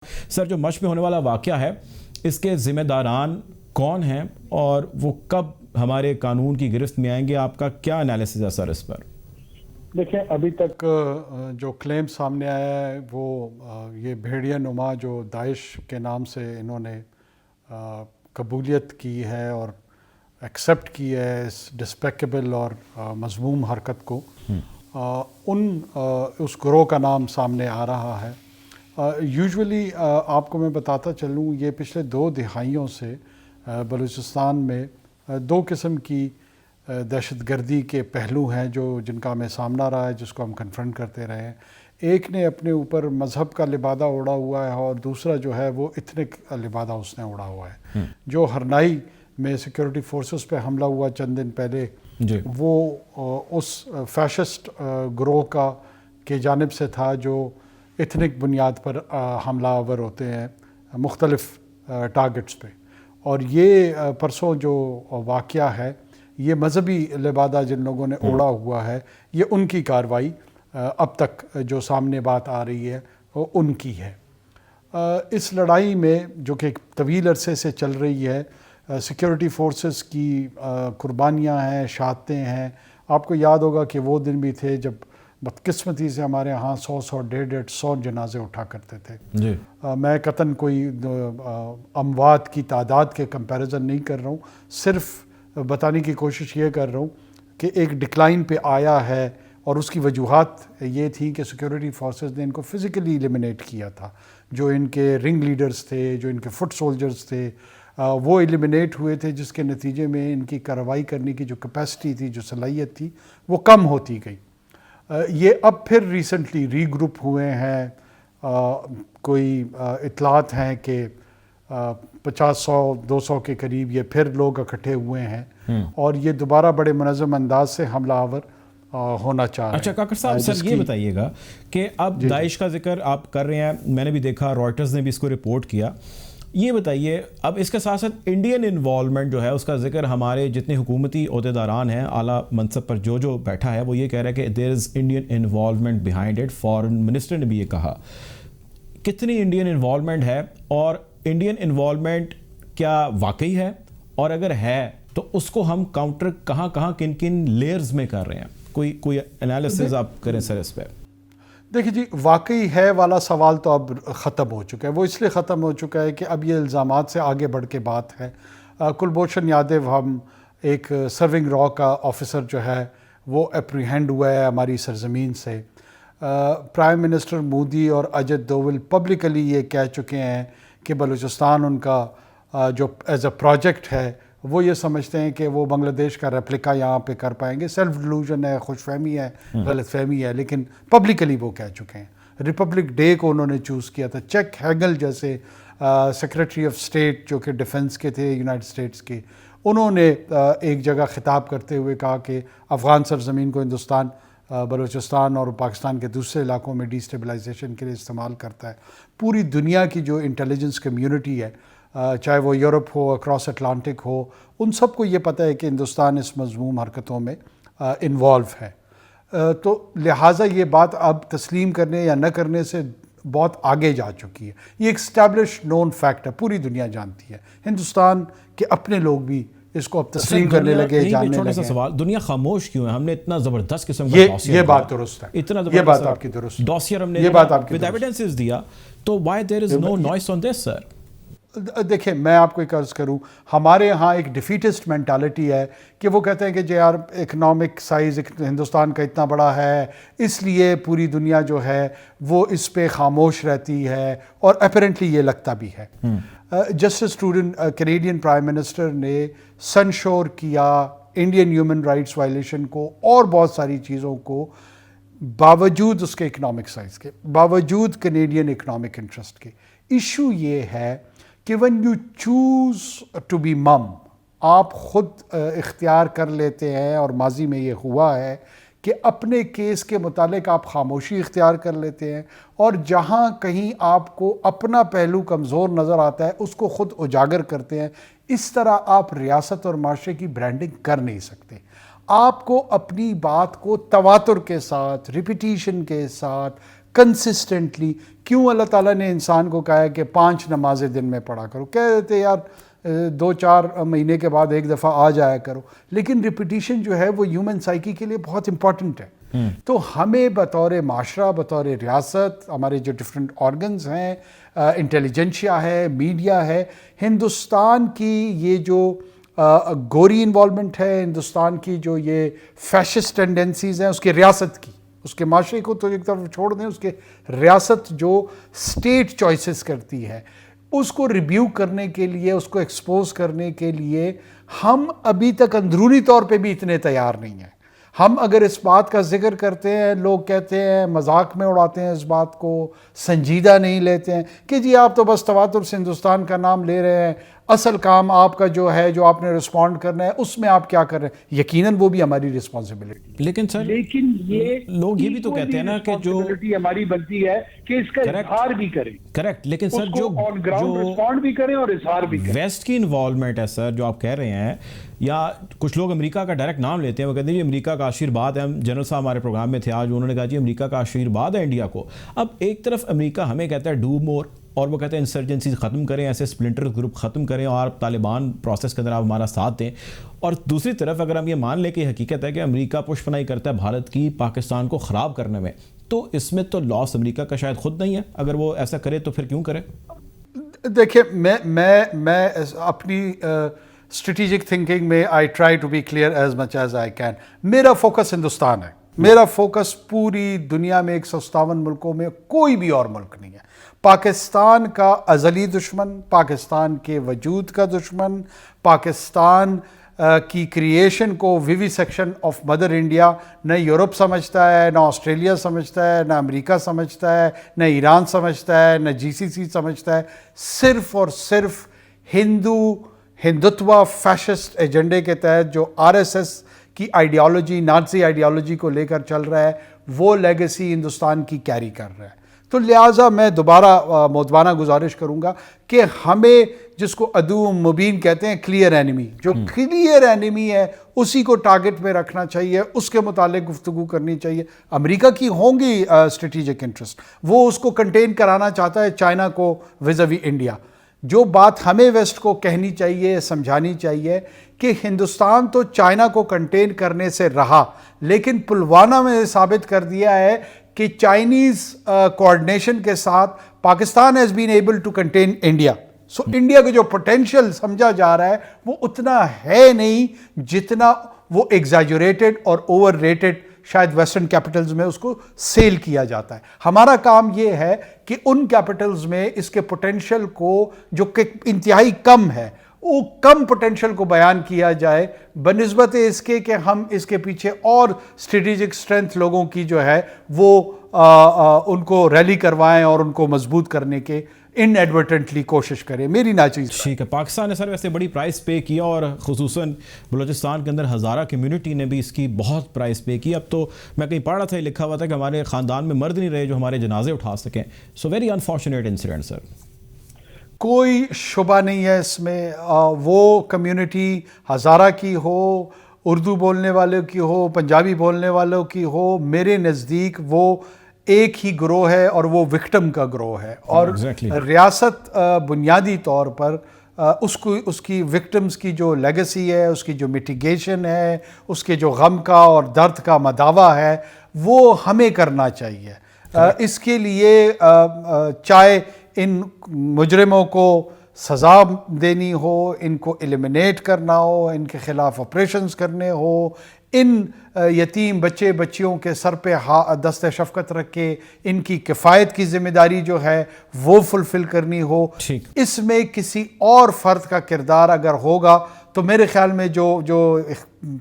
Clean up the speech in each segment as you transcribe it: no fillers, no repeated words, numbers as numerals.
سر، جو مشق میں ہونے والا واقعہ ہے اس کے ذمہ داران کون ہیں اور وہ کب ہمارے قانون کی گرفت میں آئیں گے؟ آپ کا کیا انالیسز ہے سر اس پر؟ دیکھیں، ابھی تک جو کلیم سامنے آیا ہے وہ یہ بھیڑیا نما جو داعش کے نام سے انہوں نے قبولیت کی ہے اور ایکسیپٹ کی ہے اس ڈسپیکیبل اور مذموم حرکت کو، اس گروہ کا نام سامنے آ رہا ہے۔ یوزولی آپ کو میں بتاتا چلوں، یہ پچھلے 2 دہائیوں سے بلوچستان میں 2 قسم کی دہشت گردی کے پہلو ہیں جن کا ہمیں سامنا رہا ہے، جس کو ہم کنفرنٹ کرتے رہے ہیں۔ ایک نے اپنے اوپر مذہب کا لبادہ اوڑھا ہوا ہے اور دوسرا جو ہے وہ ایتھنک لبادہ اس نے اوڑھا ہوا ہے۔ جو ہرنائی میں سیکورٹی فورسز پہ حملہ ہوا چند دن پہلے، وہ اس فیشسٹ گروہ کے جانب سے تھا جو ایتھنک بنیاد پر حملہ آور ہوتے ہیں مختلف ٹارگٹس پہ، اور یہ پرسوں جو واقعہ ہے، یہ مذہبی لبادہ جن لوگوں نے اوڑھا ہوا ہے، یہ ان کی کارروائی اب تک جو سامنے بات آ رہی ہے وہ ان کی ہے۔ اس لڑائی میں جو کہ ایک طویل عرصے سے چل رہی ہے، سیکورٹی فورسز کی قربانیاں ہیں، شہادتیں ہیں۔ آپ کو یاد ہوگا کہ وہ دن بھی تھے جب بدقسمتی سے ہمارے ہاں 100 150 جنازے اٹھا کرتے تھے۔ میں قطعاً کوئی اموات کی تعداد کے کمپیریزن نہیں کر رہا ہوں، صرف بتانے کی کوشش یہ کر رہا ہوں کہ ایک ڈکلائن پہ آیا ہے، اور اس کی وجوہات یہ تھیں کہ سیکورٹی فورسز نے ان کو فزیکلی ایلیمنیٹ کیا تھا۔ جو ان کے رنگ لیڈرز تھے، جو ان کے فٹ سولجرز تھے، وہ ایلیمنیٹ ہوئے تھے، جس کے نتیجے میں ان کی کارروائی کرنے کی جو کیپیسٹی تھی، جو صلاحیت تھی، وہ کم ہوتی گئی۔ یہ اب پھر ریسنٹلی ری گروپ ہوئے ہیں۔ کوئی اطلاعات ہیں کہ 50-100-200 کے قریب یہ پھر لوگ اکٹھے ہوئے ہیں، اور یہ دوبارہ بڑے منظم انداز سے حملہ آور ہونا چاہ رہے ہیں۔ اچھا کاکر صاحب، سر یہ بتائیے گا کہ اب داعش کا ذکر آپ کر رہے ہیں، میں نے بھی دیکھا، رائٹرز نے بھی اس کو رپورٹ کیا۔ یہ بتائیے، اب اس کے ساتھ ساتھ انڈین انوالومنٹ جو ہے اس کا ذکر ہمارے جتنے حکومتی عہدیداران ہیں، اعلیٰ منصب پر جو بیٹھا ہے، وہ یہ کہہ رہا ہے کہ there is Indian involvement behind it. Foreign minister نے بھی یہ کہا۔ کتنی انڈین انوالومنٹ ہے، اور انڈین انوالومنٹ کیا واقعی ہے، اور اگر ہے تو اس کو ہم کاؤنٹر کہاں کن لیئرز میں کر رہے ہیں؟ کوئی انالیسز آپ کریں سر اس پہ۔ دیکھیں جی، واقعی ہے والا سوال تو اب ختم ہو چکا ہے۔ وہ اس لیے ختم ہو چکا ہے کہ اب یہ الزامات سے آگے بڑھ کے بات ہے۔ کلبھوشن یادو، ہم ایک سرونگ را کا آفیسر جو ہے وہ اپریہینڈ ہوا ہے ہماری سرزمین سے۔ پرائم منسٹر مودی اور اجت دوول پبلکلی یہ کہہ چکے ہیں کہ بلوچستان ان کا جو ایز اے پروجیکٹ ہے، وہ یہ سمجھتے ہیں کہ وہ بنگلہ دیش کا ریپلیکا یہاں پہ کر پائیں گے۔ سیلف ڈیلوژن ہے، خوش فہمی ہے، غلط فہمی ہے، لیکن پبلکلی وہ کہہ چکے ہیں۔ ریپبلک ڈے کو انہوں نے چوز کیا تھا۔ چیک ہیگل جیسے سیکریٹری آف اسٹیٹ جو کہ ڈیفنس کے تھے یونائٹڈ اسٹیٹس کے، انہوں نے ایک جگہ خطاب کرتے ہوئے کہا کہ افغان سرزمین کو ہندوستان بلوچستان اور پاکستان کے دوسرے علاقوں میں ڈی اسٹیبلائزیشن کے لیے استعمال کرتا ہے۔ پوری دنیا کی جو انٹیلیجنس کمیونٹی ہے، چاہے وہ یورپ ہو، اکراس اٹلانٹک ہو، ان سب کو یہ پتہ ہے کہ ہندوستان اس مذموم حرکتوں میں انوالو ہے۔ تو لہٰذا یہ بات اب تسلیم کرنے یا نہ کرنے سے بہت آگے جا چکی ہے۔ یہ ایک اسٹیبلش نون فیکٹ ہے، پوری دنیا جانتی ہے۔ ہندوستان کے اپنے لوگ بھی اس کو اب تسلیم کرنے لگے، جاننے لگے۔ چھوٹا سا سوال، دنیا خاموش کیوں ہے؟ ہم نے اتنا زبردست قسم کا ڈاسیر، یہ بات درست ہے، یہ بات آپ کی درست ہے، ڈاسیر ہم نے یہ بات آپ کی ود ایویڈنسز دیا، تو why there is know Noise آن دس سر؟ دیکھیں، میں آپ کو ایک عرض کروں، ہمارے ہاں ایک ڈیفیٹسٹ مینٹالٹی ہے کہ وہ کہتے ہیں کہ جی یار اکنامک سائز ہندوستان کا اتنا بڑا ہے، اس لیے پوری دنیا جو ہے وہ اس پہ خاموش رہتی ہے، اور اپیرنٹلی یہ لگتا بھی ہے۔ جسٹس ٹروڈن، کینیڈین پرائم منسٹر نے سنشور کیا انڈین ہیومن رائٹس وائلیشن کو اور بہت ساری چیزوں کو، باوجود اس کے اکنامک سائز کے، باوجود کینیڈین اکنامک انٹرسٹ کے۔ ایشو یہ ہے کہ when you choose to be mum، آپ خود اختیار کر لیتے ہیں، اور ماضی میں یہ ہوا ہے کہ اپنے کیس کے متعلق آپ خاموشی اختیار کر لیتے ہیں، اور جہاں کہیں آپ کو اپنا پہلو کمزور نظر آتا ہے اس کو خود اجاگر کرتے ہیں۔ اس طرح آپ ریاست اور معاشرے کی برانڈنگ کر نہیں سکتے۔ آپ کو اپنی بات کو تواتر کے ساتھ، ریپیٹیشن کے ساتھ، کنسسٹنٹلی کیوں اللہ تعالیٰ نے انسان کو کہا ہے کہ 5 نمازیں دن میں پڑھا کرو؟ کہہ دیتے یار 2-4 مہینے کے بعد ایک دفعہ آ جایا کرو، لیکن ریپیٹیشن جو ہے وہ ہیومن سائیکی کے لیے بہت امپورٹنٹ ہے۔ تو ہمیں بطور معاشرہ، بطور ریاست، ہمارے جو ڈفرینٹ آرگنز ہیں، انٹیلیجنشیا ہے، میڈیا ہے، ہندوستان کی یہ جو گوری انوالومنٹ ہے، ہندوستان کی جو یہ فیشسٹ ٹینڈنسیز ہیں، اس کے ریاست کی، اس کے معاشرے کو تو ایک طرف چھوڑ دیں، اس کے ریاست جو سٹیٹ چوائسز کرتی ہے، اس کو ریبیو کرنے کے لیے، اس کو ایکسپوز کرنے کے لیے ہم ابھی تک اندرونی طور پہ بھی اتنے تیار نہیں ہیں۔ ہم اگر اس بات کا ذکر کرتے ہیں، لوگ کہتے ہیں، مذاق میں اڑاتے ہیں، اس بات کو سنجیدہ نہیں لیتے ہیں کہ جی آپ تو بس تواتر سے ہندوستان کا نام لے رہے ہیں، اصل کام آپ کا جو ہے، جو آپ نے رسپونڈ کرنا ہے، اس میں آپ کیا کر رہے ہیں؟ یقیناً وہ بھی ہماری رسپانسبلٹی۔ لیکن سر یہ لوگ یہ بھی تو کہتے ہیں نا کہ جو ہماری بنتی ہے کہ اس کا اظہار بھی کریں، کریکٹ، لیکن سر جو آن گراؤنڈ رسپونڈ بھی کریں اور اظہار بھی کریں۔ ویسٹ کی انوالومنٹ ہے سر، جو آپ کہہ رہے ہیں، یا کچھ لوگ امریکہ کا ڈائریکٹ نام لیتے ہیں، وہ کہتے ہیں جی امریکہ کا آشیرواد ہے۔ جنرل صاحب ہمارے پروگرام میں تھے آج، انہوں نے کہا جی امریکہ کا آشیرواد ہے انڈیا کو۔ اب ایک طرف امریکہ ہمیں کہتا ہے ڈو مور، اور وہ کہتے ہیں انسرجنسیز ختم کریں، ایسے سپلنٹر گروپ ختم کریں، اور طالبان پروسیس کے اندر آپ ہمارا ساتھ دیں، اور دوسری طرف اگر ہم یہ مان لیں کہ حقیقت ہے کہ امریکہ پش پناہی کرتا ہے بھارت کی پاکستان کو خراب کرنے میں، تو اس میں تو لاس امریکہ کا شاید خود نہیں ہے۔ اگر وہ ایسا کرے تو پھر کیوں کرے؟ دیکھیں، میں اپنی اسٹریٹجک تھنکنگ میں I try to be clear as much as I can. میرا فوکس ہندوستان ہے، میرا فوکس پوری دنیا میں 157 ملکوں میں کوئی بھی اور ملک نہیں ہے۔ پاکستان کا ازلی دشمن، پاکستان کے وجود کا دشمن، پاکستان کی کریشن کو ویوی سیکشن آف مدر انڈیا نہ یورپ سمجھتا ہے، نہ آسٹریلیا سمجھتا ہے، نہ امریکہ سمجھتا ہے، نہ ایران سمجھتا ہے، نہ GCC سمجھتا ہے۔ صرف اور صرف ہندوتوا فیشسٹ ایجنڈے کے تحت جو RSS کی آئیڈیالوجی، نازی آئیڈیالوجی کو لے کر چل رہا ہے، وہ لیگیسی ہندوستان کی کیری کر رہا ہے۔ تو لہٰذا میں دوبارہ مودبانہ گزارش کروں گا کہ ہمیں جس کو عدو مبین کہتے ہیں، کلیئر اینیمی، جو کلیئر اینیمی ہے اسی کو ٹارگٹ میں رکھنا چاہیے، اس کے متعلق گفتگو کرنی چاہیے۔ امریکہ کی ہوں گی اسٹریٹجک انٹرسٹ، وہ اس کو کنٹین کرانا چاہتا ہے چائنا کو ویزاوی انڈیا۔ جو بات ہمیں ویسٹ کو کہنی چاہیے، سمجھانی چاہیے کہ ہندوستان تو چائنا کو کنٹین کرنے سے رہا، لیکن پلوامہ میں ثابت کر دیا ہے کہ چائنیز کوآرڈینیشن کے ساتھ Pakistan has been able to contain India. So India کا جو پوٹینشیل سمجھا جا رہا ہے وہ اتنا ہے نہیں جتنا وہ ایگزیجریٹڈ اور اوور ریٹڈ شاید ویسٹرن کیپٹلز میں اس کو سیل کیا جاتا ہے۔ ہمارا کام یہ ہے کہ ان کیپٹلز میں اس کے پوٹینشیل کو، جو کہ انتہائی کم ہے، وہ کم پوٹینشیل کو بیان کیا جائے، بنسبت اس کے کہ ہم اس کے پیچھے اور اسٹریٹجک اسٹرینتھ لوگوں کی جو ہے وہ ان کو ریلی کروائیں اور ان کو مضبوط کرنے کے ان ایڈورٹنٹلی کوشش کریں۔ میری ناچیز ٹھیک ہے، پاکستان نے سر ویسے بڑی پرائز پے کیا، اور خصوصاً بلوچستان کے اندر ہزارہ کمیونٹی نے بھی اس کی بہت پرائز پے کی۔ اب تو میں کہیں پڑھ رہا تھا، لکھا ہوا تھا کہ ہمارے خاندان میں مرد نہیں رہے جو ہمارے جنازے اٹھا سکیں۔ سو ویری انفارچونیٹ انسیڈنٹ سر۔ کوئی شبہ نہیں ہے اس میں، وہ کمیونٹی ہزارہ کی ہو، اردو بولنے والوں کی ہو، پنجابی بولنے والوں کی ہو، میرے نزدیک وہ ایک ہی گروہ ہے اور وہ وکٹم کا گروہ ہے، اور ریاست بنیادی طور پر اس کی وکٹمز کی جو لیگیسی ہے، اس کی جو میٹیگیشن ہے، اس کے جو غم کا اور درد کا مداوع ہے، وہ ہمیں کرنا چاہیے۔ اس کے لیے چاہے ان مجرموں کو سزا دینی ہو، ان کو ایلیمنیٹ کرنا ہو، ان کے خلاف آپریشنز کرنے ہو، ان یتیم بچے بچیوں کے سر پہ دست شفقت رکھ کے ان کی کفایت کی ذمہ داری جو ہے وہ فلفل کرنی ہو، اس میں کسی اور فرد کا کردار اگر ہوگا تو میرے خیال میں جو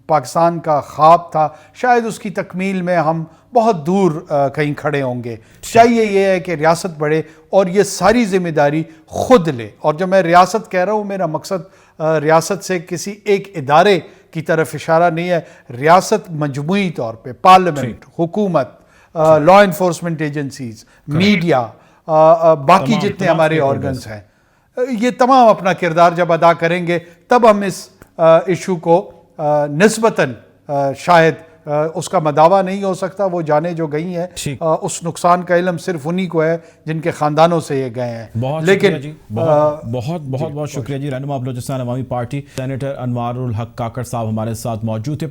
پاکستان کا خواب تھا، شاید اس کی تکمیل میں ہم بہت دور کہیں کھڑے ہوں گے۔ چاہیے یہ ہے کہ ریاست بڑھے اور یہ ساری ذمہ داری خود لے، اور جب میں ریاست کہہ رہا ہوں، میرا مقصد ریاست سے کسی ایک ادارے کی طرف اشارہ نہیں ہے، ریاست مجموعی طور پہ، پارلیمنٹ، حکومت، لا انفورسمنٹ ایجنسیز، میڈیا، باقی جتنے ہمارے آرگنز ہیں، یہ تمام اپنا کردار جب ادا کریں گے تب ہم اس ایشو کو نسبتاً شاید اس کا مداوع نہیں ہو سکتا. وہ جانیں جو گئی ہیں ٹھیک. اس نقصان کا علم صرف انہی کو ہے جن کے خاندانوں سے یہ گئے ہیں. بہت لیکن شکریہ جی، بہت شکریہ جی. رہنما بلوچستان عوامی پارٹی سینیٹر انوار الحق کاکڑ صاحب ہمارے ساتھ موجود تھے.